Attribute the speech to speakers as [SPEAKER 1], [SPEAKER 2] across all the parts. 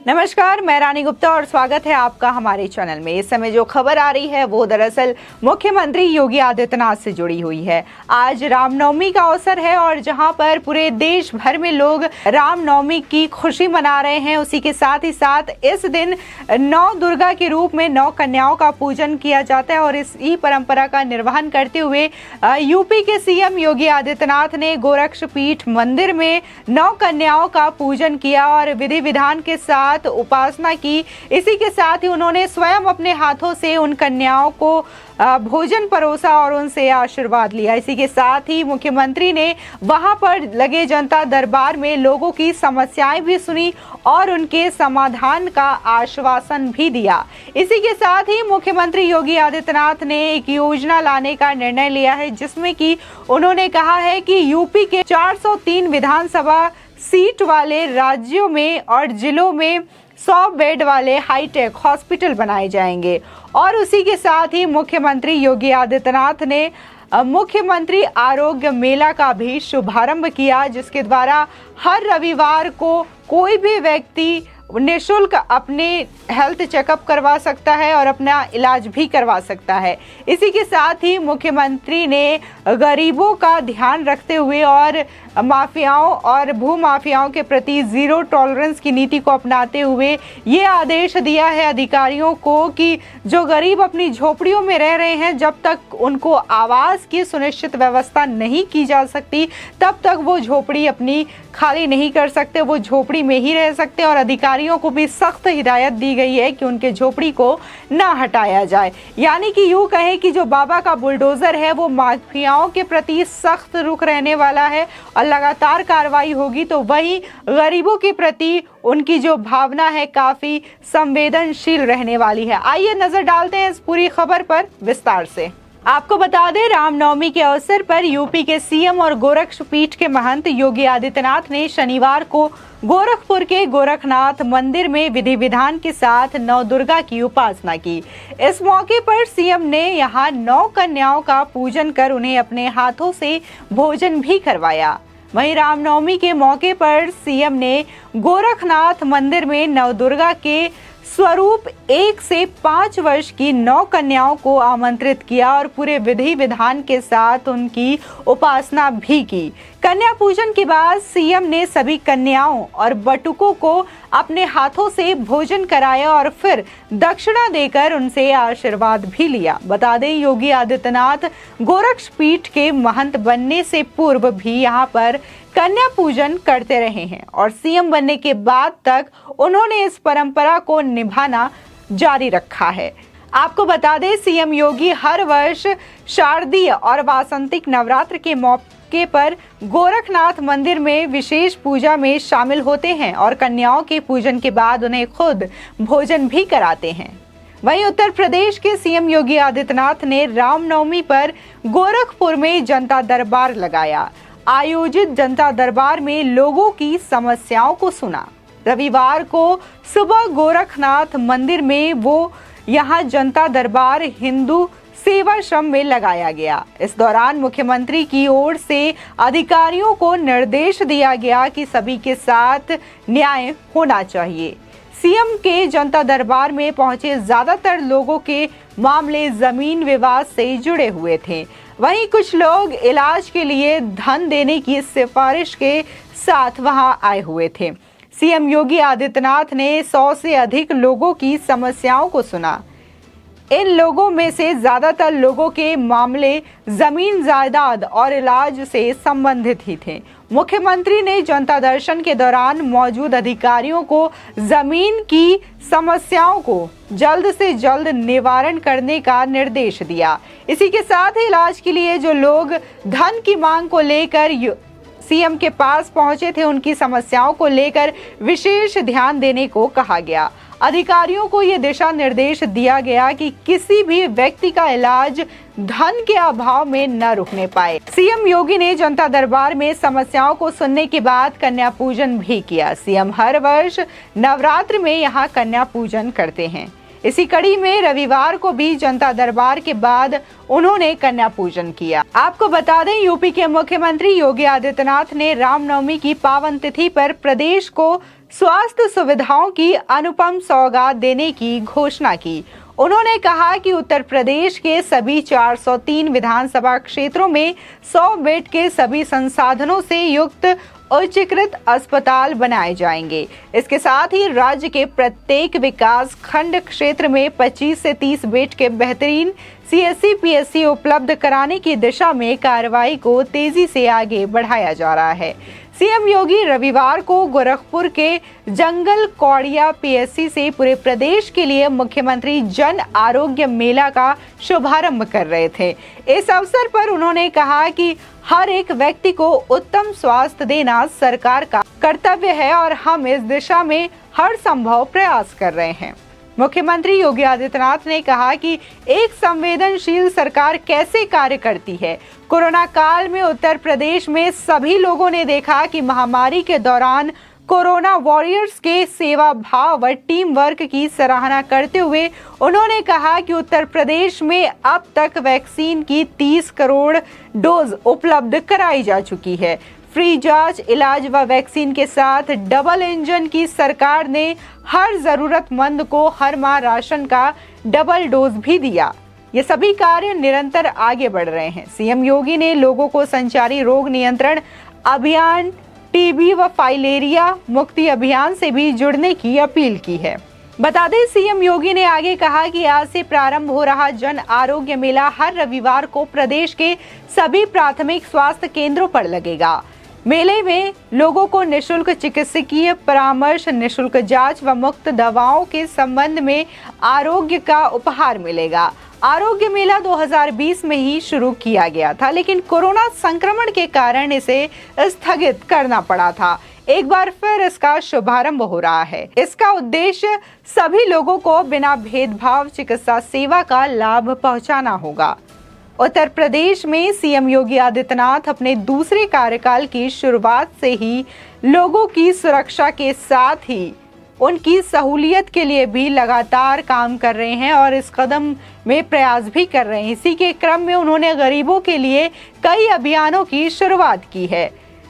[SPEAKER 1] नमस्कार, मैं रानी गुप्ता और स्वागत है आपका हमारे चैनल में। इस समय जो खबर आ रही है वो दरअसल मुख्यमंत्री योगी आदित्यनाथ से जुड़ी हुई है। आज रामनवमी का अवसर है और जहां पर पूरे देश भर में लोग रामनवमी की खुशी मना रहे हैं, उसी के साथ ही साथ इस दिन 9 दुर्गा के रूप में 9 कन्याओं का पूजन किया जाता है और इसी परंपरा का निर्वहन करते हुए यूपी के सीएम योगी आदित्यनाथ ने गोरक्षपीठ मंदिर में 9 कन्याओं का पूजन किया और विधि विधान के साथ उपासना की। इसी के साथ ही उन्होंने स्वयं अपने हाथों से उन कन्याओं को भोजन परोसा और उनसे आशीर्वाद लिया। इसी के साथ ही मुख्यमंत्री ने वहां पर लगे जनता दरबार में लोगों की समस्याएं भी सुनी और उनके समाधान का आश्वासन भी दिया। इसी के साथ ही मुख्यमंत्री योगी आदित्यनाथ ने एक योजना लाने का निर्णय लिया है, जिसमें कि उन्होंने कहा है कि यूपी के 403 विधानसभा सीट वाले राज्यों में और जिलों में 100 बेड वाले हाईटेक हॉस्पिटल बनाए जाएंगे। और उसी के साथ ही मुख्यमंत्री योगी आदित्यनाथ ने मुख्यमंत्री आरोग्य मेला का भी शुभारंभ किया, जिसके द्वारा हर रविवार को कोई भी व्यक्ति निःशुल्क अपने हेल्थ चेकअप करवा सकता है और अपना इलाज भी करवा सकता है। इसी के साथ ही मुख्यमंत्री ने गरीबों का ध्यान रखते हुए और माफियाओं और भूमाफियाओं के प्रति जीरो टॉलरेंस की नीति को अपनाते हुए ये आदेश दिया है अधिकारियों को कि जो गरीब अपनी झोपड़ियों में रह रहे हैं, जब तक उनको आवास की सुनिश्चित व्यवस्था नहीं की जा सकती, तब तक वो झोपड़ी अपनी खाली नहीं कर सकते, वो झोपड़ी में ही रह सकते। और अधिकारियों को भी सख्त हिदायत दी गई है कि उनके झोपड़ी को ना हटाया जाए। यानी कि यूँ कहें कि जो बाबा का बुलडोजर है वो माफियाओं के प्रति सख्त रुख रहने वाला है और लगातार कार्रवाई होगी, तो वही गरीबों के प्रति उनकी जो भावना है काफी संवेदनशील रहने वाली है। आइए नजर डालते हैं इस पूरी खबर पर विस्तार से। आपको बता दें, रामनवमी के अवसर पर यूपी के सीएम और गोरक्षपीठ के महंत योगी आदित्यनाथ ने शनिवार को गोरखपुर के गोरखनाथ मंदिर में विधि विधान के साथ 9 दुर्गा की उपासना की। इस मौके पर सीएम ने यहां 9 कन्याओं का पूजन कर उन्हें अपने हाथों से भोजन भी करवाया। वहीं रामनवमी के मौके पर सीएम ने गोरखनाथ मंदिर में नवदुर्गा के स्वरूप 1 से 5 वर्ष की 9 कन्याओं को आमंत्रित किया और पूरे विधि विधान के साथ उनकी उपासना भी की। कन्या पूजन के बाद सीएम ने सभी कन्याओं और बटुकों को अपने हाथों से भोजन कराया और फिर दक्षिणा देकर उनसे आशीर्वाद भी लिया। बता दें, योगी आदित्यनाथ गोरक्षपीठ के महंत बनने से पूर्व भी यहाँ पर कन्या पूजन करते रहे हैं और सीएम बनने के बाद तक उन्होंने इस परंपरा को निभाना जारी रखा है। आपको बता दें, सीएम योगी हर वर्ष शारदीय और वासंतिक नवरात्र के मौके पर गोरखनाथ मंदिर में विशेष पूजा में शामिल होते हैं और कन्याओं के पूजन के बाद उन्हें खुद भोजन भी कराते हैं। वहीं उत्तर प्रदेश के सीएम योगी आदित्यनाथ ने रामनवमी पर गोरखपुर में जनता दरबार लगाया। आयोजित जनता दरबार में लोगों की समस्याओं को सुना। रविवार को सुबह गोरखनाथ मंदिर में यहाँ जनता दरबार हिंदू सेवाश्रम में लगाया गया। इस दौरान मुख्यमंत्री की ओर से अधिकारियों को निर्देश दिया गया कि सभी के साथ न्याय होना चाहिए। सीएम के जनता दरबार में पहुंचे ज्यादातर लोगों के मामले जमीन विवाद से जुड़े हुए थे। वहीं कुछ लोग इलाज के लिए धन देने की सिफारिश के साथ वहां आए हुए थे। सीएम योगी आदित्यनाथ ने 100 से अधिक लोगों की समस्याओं को सुना। इन लोगों में से ज्यादातर लोगों के मामले जमीन जायदाद और इलाज से संबंधित ही थे। मुख्यमंत्री ने जनता दर्शन के दौरान मौजूद अधिकारियों को जमीन की समस्याओं को जल्द से जल्द निवारण करने का निर्देश दिया। इसी के साथ ही इलाज के लिए जो लोग धन की मांग को लेकर सीएम के पास पहुंचे थे, उनकी समस्याओं को लेकर विशेष ध्यान देने को कहा गया। अधिकारियों को यह दिशा निर्देश दिया गया कि किसी भी व्यक्ति का इलाज धन के अभाव में न रुकने पाए। सीएम योगी ने जनता दरबार में समस्याओं को सुनने के बाद कन्या पूजन भी किया। सीएम हर वर्ष नवरात्र में यहाँ कन्या पूजन करते हैं। इसी कड़ी में रविवार को भी जनता दरबार के बाद उन्होंने कन्या पूजन किया। आपको बता दें, यूपी के मुख्यमंत्री योगी आदित्यनाथ ने रामनवमी की पावन तिथि पर प्रदेश को स्वास्थ्य सुविधाओं की अनुपम सौगात देने की घोषणा की। उन्होंने कहा कि उत्तर प्रदेश के सभी 403 विधानसभा क्षेत्रों में 100 बेड के सभी संसाधनों से युक्त उच्चीकृत अस्पताल बनाए जाएंगे। इसके साथ ही राज्य के प्रत्येक विकास खंड क्षेत्र में 25 से 30 बेड के बेहतरीन CSC PSC उपलब्ध कराने की दिशा में कार्रवाई को तेजी से आगे बढ़ाया जा रहा है। सीएम योगी रविवार को गोरखपुर के जंगल कौड़िया PSC से पूरे प्रदेश के लिए मुख्यमंत्री जन आरोग्य मेला का शुभारंभ कर रहे थे। इस अवसर पर उन्होंने कहा कि हर एक व्यक्ति को उत्तम स्वास्थ्य देना सरकार का कर्तव्य है और हम इस दिशा में हर संभव प्रयास कर रहे हैं। मुख्यमंत्री योगी आदित्यनाथ ने कहा कि एक संवेदनशील सरकार कैसे कार्य करती है। कोरोना काल में उत्तर प्रदेश में सभी लोगों ने देखा कि महामारी के दौरान कोरोना वॉरियर्स के सेवा भाव व टीम वर्क की सराहना करते हुए उन्होंने कहा कि उत्तर प्रदेश में अब तक वैक्सीन की 30 करोड़ डोज उपलब्ध कराई जा चुकी है। फ्री जांच, इलाज व वैक्सीन के साथ डबल इंजन की सरकार ने हर जरूरतमंद को हर माह राशन का डबल डोज भी दिया। ये सभी कार्य निरंतर आगे बढ़ रहे हैं। सीएम योगी ने लोगों को संचारी रोग नियंत्रण अभियान, टीबी व फाइलेरिया मुक्ति अभियान से भी जुड़ने की अपील की है। बता दें, सीएम योगी ने आगे कहा कि आज से प्रारंभ हो रहा जन आरोग्य मेला हर रविवार को प्रदेश के सभी प्राथमिक स्वास्थ्य केंद्रों पर लगेगा। मेले में लोगों को निशुल्क चिकित्सकीय परामर्श, निशुल्क जांच व मुफ्त दवाओं के संबंध में आरोग्य का उपहार मिलेगा। आरोग्य मेला 2020 में ही शुरू किया गया था, लेकिन कोरोना संक्रमण के कारण इसे स्थगित करना पड़ा था। एक बार फिर इसका शुभारंभ हो रहा है। इसका उद्देश्य सभी लोगों को बिना भेदभाव चिकित्सा सेवा का लाभ पहुंचाना होगा। उत्तर प्रदेश में सीएम योगी आदित्यनाथ अपने दूसरे कार्यकाल की शुरुआत से ही लोगों की सुरक्षा के साथ ही उनकी सहूलियत के लिए भी लगातार काम कर रहे हैं और इस कदम में प्रयास भी कर रहे हैं। इसी के क्रम में उन्होंने गरीबों के लिए कई अभियानों की शुरुआत की है।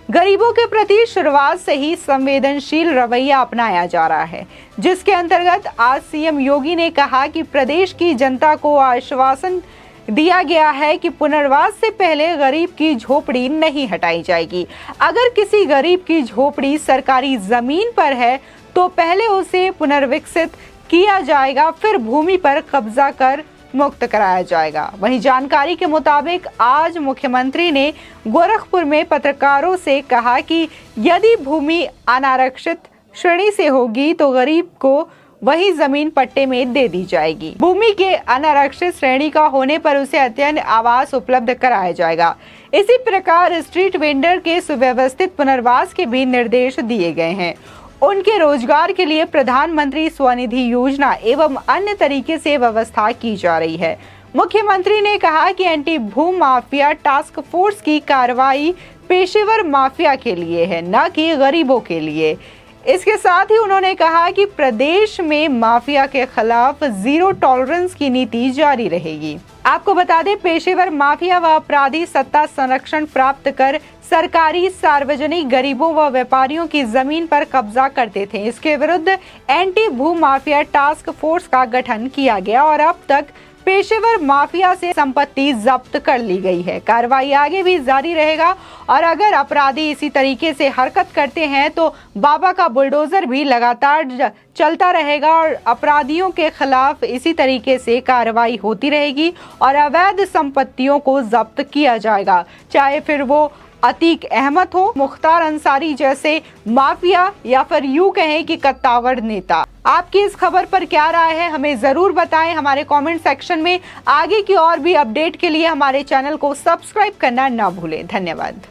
[SPEAKER 1] गरीबों के प्रति शुरुआत से ही संवेदनशील रवैया अपनाया जा रहा है, जिसके अंतर्गत आज सीएम योगी ने कहा कि प्रदेश की जनता को आश्वासन दिया गया है कि पुनर्वास से पहले गरीब की झोपड़ी नहीं हटाई जाएगी। अगर किसी गरीब की झोपड़ी सरकारी जमीन पर है तो पहले उसे पुनर्विकसित किया जाएगा, फिर भूमि पर कब्जा कर मुक्त कराया जाएगा। वहीं जानकारी के मुताबिक आज मुख्यमंत्री ने गोरखपुर में पत्रकारों से कहा कि यदि भूमि अनारक्षित श्रेणी से होगी तो गरीब को वही जमीन पट्टे में दे दी जाएगी। भूमि के अनारक्षित श्रेणी का होने पर उसे अत्यंत आवास उपलब्ध कराया जाएगा। इसी प्रकार स्ट्रीट वेंडर के सुव्यवस्थित पुनर्वास के भी निर्देश दिए गए हैं। उनके रोजगार के लिए प्रधानमंत्री स्वनिधि योजना एवं अन्य तरीके से व्यवस्था की जा रही है। मुख्यमंत्री ने कहा कि एंटी भू माफिया टास्क फोर्स की कार्रवाई पेशेवर माफिया के लिए है, न कि गरीबों के लिए। इसके साथ ही उन्होंने कहा कि प्रदेश में माफिया के खिलाफ जीरो टॉलरेंस की नीति जारी रहेगी। आपको बता दें, पेशेवर माफिया व अपराधी सत्ता संरक्षण प्राप्त कर सरकारी, सार्वजनिक, गरीबों व व्यापारियों की जमीन पर कब्जा करते थे। इसके विरुद्ध एंटी भू माफिया टास्क फोर्स का गठन किया गया और अब तक पेशेवर माफिया से संपत्ति जब्त कर ली गई है। कार्रवाई आगे भी जारी रहेगा और अगर अपराधी इसी तरीके से हरकत करते हैं तो बाबा का बुलडोजर भी लगातार चलता रहेगा और अपराधियों के खिलाफ इसी तरीके से कार्रवाई होती रहेगी और अवैध संपत्तियों को जब्त किया जाएगा, चाहे फिर वो अतीक अहमद हो, मुख्तार अंसारी जैसे माफिया या फिर यूं कहें कि कत्तावर नेता। आपकी इस खबर पर क्या राय है, हमें जरूर बताएं हमारे कमेंट सेक्शन में। आगे की और भी अपडेट के लिए हमारे चैनल को सब्सक्राइब करना ना भूलें। धन्यवाद।